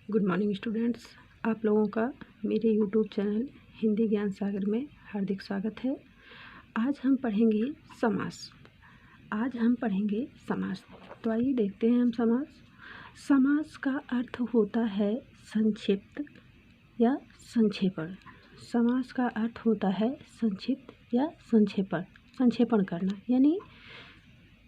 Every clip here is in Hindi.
गुड मॉर्निंग स्टूडेंट्स, आप लोगों का मेरे यूट्यूब चैनल हिंदी ज्ञान सागर में हार्दिक स्वागत है। आज हम पढ़ेंगे समास। तो आइए देखते हैं हम समास। समास का अर्थ होता है संक्षिप्त या संक्षेपण। समास का अर्थ होता है संक्षिप्त या संक्षेपण करना, यानी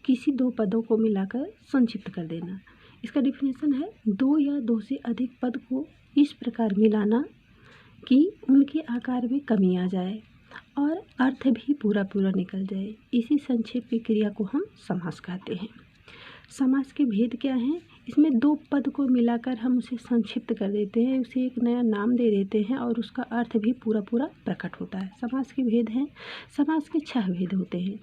किसी दो पदों को मिलाकर संक्षिप्त कर देना। इसका डिफिनेशन है दो या दो से अधिक पद को इस प्रकार मिलाना कि उनके आकार में कमी आ जाए और अर्थ भी पूरा निकल जाए। इसी संक्षेप की क्रिया को हम समास कहते हैं। समास के भेद क्या हैं? इसमें दो पद को मिलाकर हम उसे संक्षिप्त कर देते हैं, उसे एक नया नाम दे देते हैं और उसका अर्थ भी पूरा प्रकट होता है। समास के भेद हैं। समास के 6 भेद होते हैं।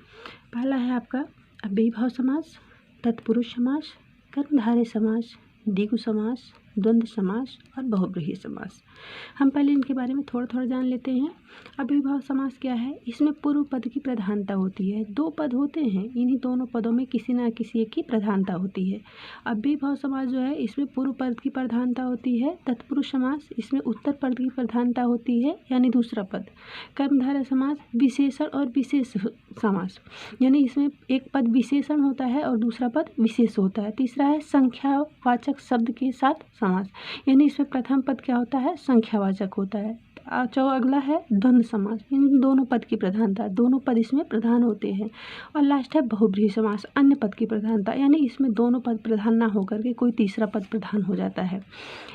पहला है आपका अव्ययीभाव समास, तत्पुरुष समास, कर्मधारय समास, द्विगु समास, द्वंद्व समास और बहुव्रीहि समास। हम पहले इनके बारे में थोड़ा जान लेते हैं। अव्ययीभाव समास क्या है? इसमें पूर्व पद की प्रधानता होती है। दो पद होते हैं, इन्हीं दोनों पदों में किसी न किसी एक की प्रधानता होती है। अव्ययीभाव समास जो है इसमें पूर्व पद की प्रधानता होती है। तत्पुरुष समास इसमें उत्तर पद की प्रधानता होती है, यानी दूसरा पद। कर्मधारय समास विशेषण और विशेष समास, यानी इसमें एक पद विशेषण होता है और दूसरा पद विशेष होता है। तीसरा है संख्यावाचक शब्द के साथ समास, यानी इसमें प्रथम पद क्या होता है? संख्यावाचक होता है। अगला है द्वंद्व समास, इन दोनों पद की प्रधानता, दोनों पद इसमें प्रधान होते हैं। और लास्ट है बहुव्रीहि समास, अन्य पद की प्रधानता, यानी इसमें दोनों पद प्रधान ना होकर के कोई तीसरा पद प्रधान हो जाता है।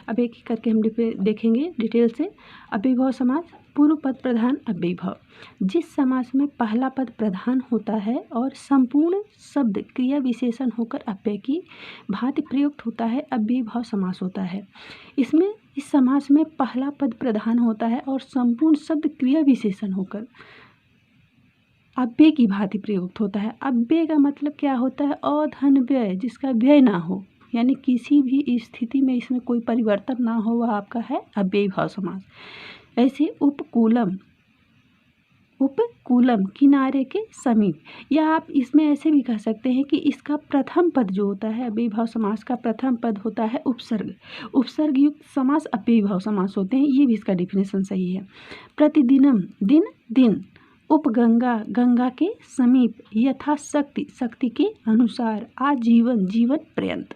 अब एक एक करके हम देखेंगे डिटेल से। अव्ययीभाव समास, पूर्व पद प्रधान अव्ययीभाव। जिस समास में पहला पद प्रधान होता है और संपूर्ण शब्द क्रिया विशेषण होकर अव्यय की भांति प्रयुक्त होता है, अव्ययीभाव समास होता है। इस समास में पहला पद प्रधान होता है और संपूर्ण शब्द क्रिया विशेषण होकर अव्यय की भांति प्रयुक्त होता है। अव्यय का मतलब क्या होता है? अधन व्यय, जिसका व्यय ना हो, यानी किसी भी स्थिति में इसमें कोई परिवर्तन ना हो, वह आपका है अव्ययीभाव समास। ऐसे उपकूलम किनारे के समीप, या आप इसमें ऐसे भी कह सकते हैं कि इसका प्रथम पद जो होता है अव्ययीभाव समास का प्रथम पद होता है उपसर्ग युक्त समास अव्ययीभाव समास होते हैं। ये भी इसका डिफिनेशन सही है। प्रतिदिनम दिन, उपगंगा गंगा के समीप, शक्ति के अनुसार, आजीवन जीवन पर्यंत।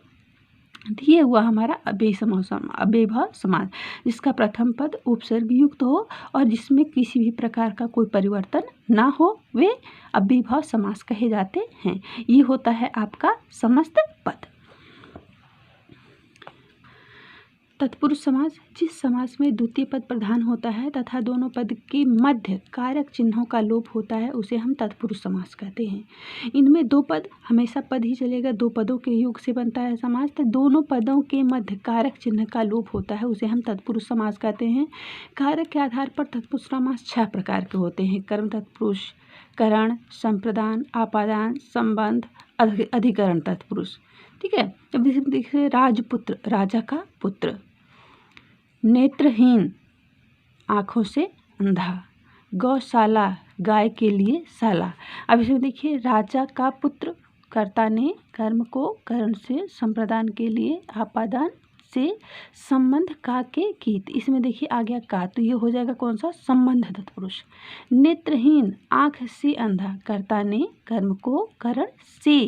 ये हुआ हमारा अव्ययीभाव समास, जिसका प्रथम पद उपसर्ग युक्त हो और जिसमें किसी भी प्रकार का कोई परिवर्तन ना हो, वे अव्ययीभाव समास कहे जाते हैं। ये होता है आपका समस्त पद। तत्पुरुष समास, जिस समास में द्वितीय पद प्रधान होता है तथा दोनों पद के मध्य कारक चिन्हों का लोप होता है, उसे हम तत्पुरुष समास कहते हैं। इनमें दो पद, हमेशा पद ही चलेगा, दो पदों के योग से बनता है समास, तो दोनों पदों के मध्य कारक चिन्ह का लोप होता है, उसे हम तत्पुरुष समास कहते हैं। कारक के आधार पर तत्पुरुष समास 6 प्रकार के होते हैं। कर्म तत्पुरुष, करण, संप्रदान, आपादान, संबंध, अधिकरण तत्पुरुष। ठीक है। अब देखिए राजपुत्र, राजा का पुत्र। नेत्रहीन, आँखों से अंधा। गौशाला, गाय के लिए शाला। अब इसमें देखिए राजा का पुत्र, कर्ता ने कर्म को करण से, संप्रदान के लिए, आपादान से, संबंध का के कीत। इसमें देखिए आ गया का, तो ये हो जाएगा कौन सा? संबंध तत्पुरुष। नेत्रहीन, आँख से अंधा, कर्ता ने कर्म को करण से,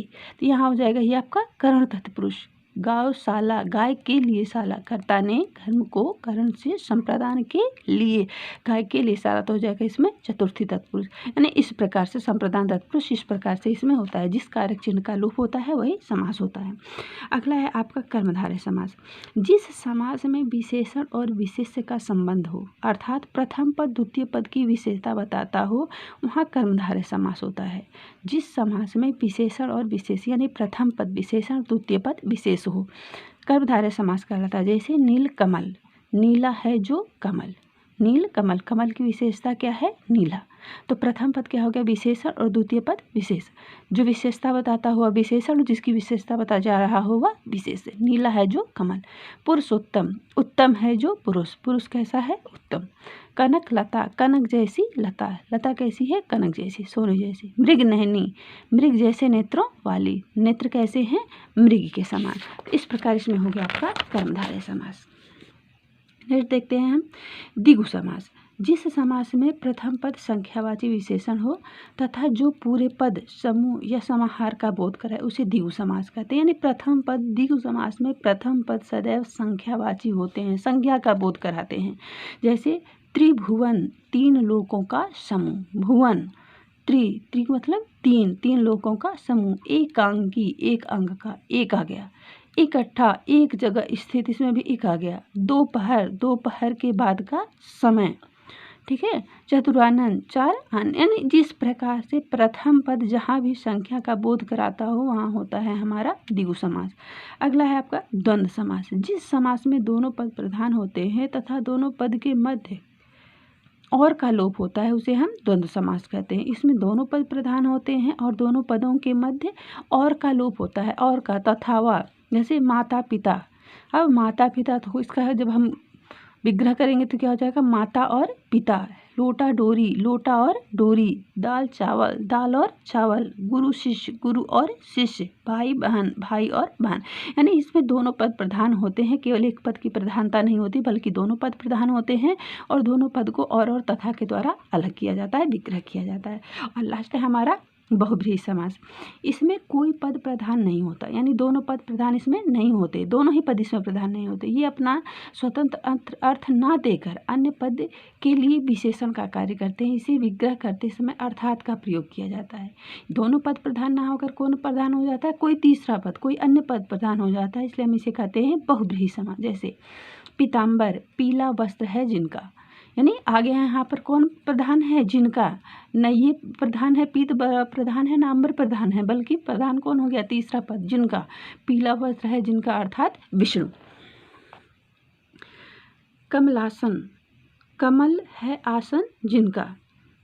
तो यहाँ हो जाएगा ये आपका करण तत्पुरुष। गौशाला, गाय के लिए शाला, कर्ता ने कर्म को करण से, संप्रदान के लिए, गाय के लिए शाला, तो हो जाएगा इसमें चतुर्थी तत्पुरुष। यानी इस प्रकार से संप्रदान तत्पुरुष इस प्रकार से इसमें होता है, जिस कारक चिन्ह का लोप होता है वही समास होता है। अगला है आपका कर्मधारय समास। जिस समास में विशेषण और विशेष्य का संबंध हो, अर्थात प्रथम पद द्वितीय पद की विशेषता बताता हो, वहाँ कर्मधारय समास होता है। जिस समास में विशेषण और विशेष, यानी प्रथम पद विशेषण, द्वितीय पद विशेष हो, कर्मधारय समास कहलाता है। जैसे नील कमल, नीला है जो कमल, नील कमल, कमल की विशेषता क्या है? नीला। तो प्रथम पद क्या हो गया? विशेषण, और द्वितीय पद विशेष। जो विशेषता बताता हुआ विशेषण, जिसकी विशेषता बता जा रहा हुआ विशेष। नीला है जो कमल। पुरुषोत्तम, उत्तम है जो पुरुष, पुरुष कैसा है? उत्तम। कनक लता, कनक जैसी लता, लता कैसी है? कनक जैसी, सोने जैसी। मृग नयनी, मृग जैसे नेत्रों वाली, नेत्र कैसे हैं? मृग के समान। इस प्रकार इसमें हो गया आपका कर्मधारय समास। नेक्स्ट देखते हैं हम द्विगु समास। जिस समास में प्रथम पद संख्यावाची विशेषण हो तथा जो पूरे पद समूह या समाहार का बोध कराए उसे द्विगु समास कहते हैं। यानी प्रथम पद द्विगु समास में प्रथम पद सदैव संख्यावाची होते हैं, संज्ञा का बोध कराते हैं। जैसे त्रिभुवन, तीन लोकों का समूह। भुवन त्रि मतलब तीन लोकों का समूह। एकांगी, एक अंग का, एक आ गया। इकट्ठा, एक जगह स्थित, इसमें भी एक आ गया। दोपहर, दोपहर के बाद का समय, ठीक है। चतुरानन, चार आन। यानी जिस प्रकार से प्रथम पद जहाँ भी संख्या का बोध कराता हो वहाँ होता है हमारा द्विगु समास। अगला है आपका द्वंद्व समास। जिस समास में दोनों पद प्रधान होते हैं तथा दोनों पद के मध्य और का लोप होता है उसे हम द्वंद्व समास कहते हैं। इसमें दोनों पद प्रधान होते हैं और दोनों पदों के मध्य और का लोप होता है, और का, तथा, व। जैसे माता पिता। अब माता पिता तो इसका है, जब हम विग्रह करेंगे तो क्या हो जाएगा, माता और पिता। लोटा डोरी, लोटा और डोरी। दाल चावल, दाल और चावल। गुरु शिष्य, गुरु और शिष्य। भाई बहन, भाई और बहन। यानी इसमें दोनों पद प्रधान होते हैं, केवल एक पद की प्रधानता नहीं होती बल्कि दोनों पद प्रधान होते हैं और दोनों पद को और तथा के द्वारा अलग किया जाता है, विग्रह किया जाता है। और लास्ट है हमारा बहुब्रीहि समास। इसमें कोई पद प्रधान नहीं होता, यानी दोनों पद प्रधान इसमें नहीं होते, दोनों ही पद इसमें प्रधान नहीं होते। ये अपना स्वतंत्र अर्थ ना देकर अन्य पद के लिए विशेषण का कार्य करते हैं। इसे विग्रह करते समय अर्थात का प्रयोग किया जाता है। दोनों पद प्रधान ना होकर कौन प्रधान हो जाता है, कोई तीसरा पद, कोई अन्य पद प्रधान हो जाता है, इसलिए हम इसे कहते हैं बहुब्रीहि समास। जैसे पीताम्बर, पीला वस्त्र है जिनका, यानी आगे यहाँ पर कौन प्रधान है, जिनका। न ये प्रधान है, पीत प्रधान है, ना अम्बर प्रधान है, बल्कि प्रधान कौन हो गया, तीसरा पद, जिनका। पीला वस्त्र है जिनका अर्थात विष्णु। कमलासन, कमल है आसन जिनका,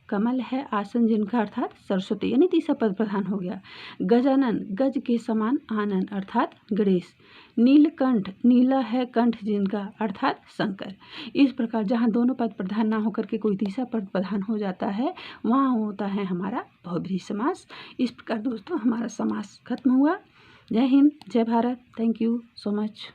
कमल है आसन जिनका अर्थात सरस्वती, यानी तीसरा पद प्रधान हो गया। गजानन, गज के समान आनन अर्थात गणेश। नीलकंठ, नीला है कंठ जिनका अर्थात शंकर। इस प्रकार जहाँ दोनों पद प्रधान ना होकर के कोई तीसरा पद प्रधान हो जाता है वहाँ होता है हमारा बहुब्रीहि समास। इस प्रकार दोस्तों हमारा समास खत्म हुआ। जय हिंद, जय Bharat. Thank you so much.